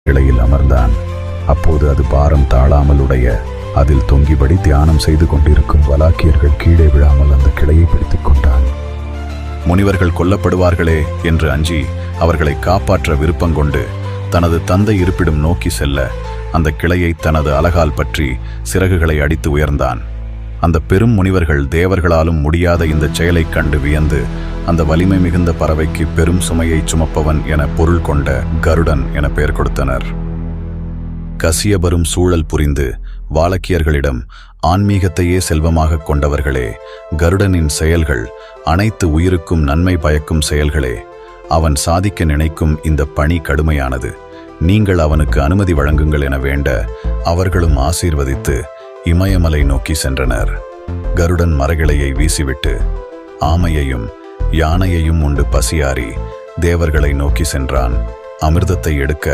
கிளையில் அமர்ந்தான். அப்போது அது பாரம் தாழாமல் உடைய அதில் தொங்கிபடி தியானம் செய்து கொண்டிருக்கும் வலாக்கியர்கள் கீழே விழாமல் அந்த கிளையை பிடித்துக் கொண்டான். முனிவர்கள் கொல்லப்படுவார்களே என்று அஞ்சி அவர்களை காப்பாற்ற விருப்பங்கொண்டு தனது தந்தை இருப்பிடம் நோக்கி செல்ல அந்த கிளையை தனது அலகால் பற்றி சிறகுகளை அடித்து உயர்ந்தான். அந்த பெரும் முனிவர்கள் தேவர்களாலும் முடியாத இந்த செயலைக் கண்டு வியந்து அந்த வலிமை மிகுந்த பறவைக்கு பெரும் சுமையை சுமப்பவன் என பொருள் கொண்ட கருடன் என பெயர் கொடுத்தனர். கசியபரும் சூழல் புரிந்து வாலக்கியர்களிடம் ஆன்மீகத்தையே செல்வமாக கொண்டவர்களே, கருடனின் செயல்கள் அனைத்து உயிருக்கும் நன்மை பயக்கும் செயல்களே. அவன் சாதிக்க நினைக்கும் இந்த பணி கடுமையானது. நீங்கள் அவனுக்கு அனுமதி வழங்குங்கள் என வேண்ட அவர்களும் ஆசீர்வதித்து இமயமலை நோக்கி சென்றனர். கருடன் மரகிளையை வீசிவிட்டு ஆமையையும் யானையையும் உண்டு பசியாறி தேவர்களை நோக்கி சென்றான். அமிர்தத்தை எடுக்க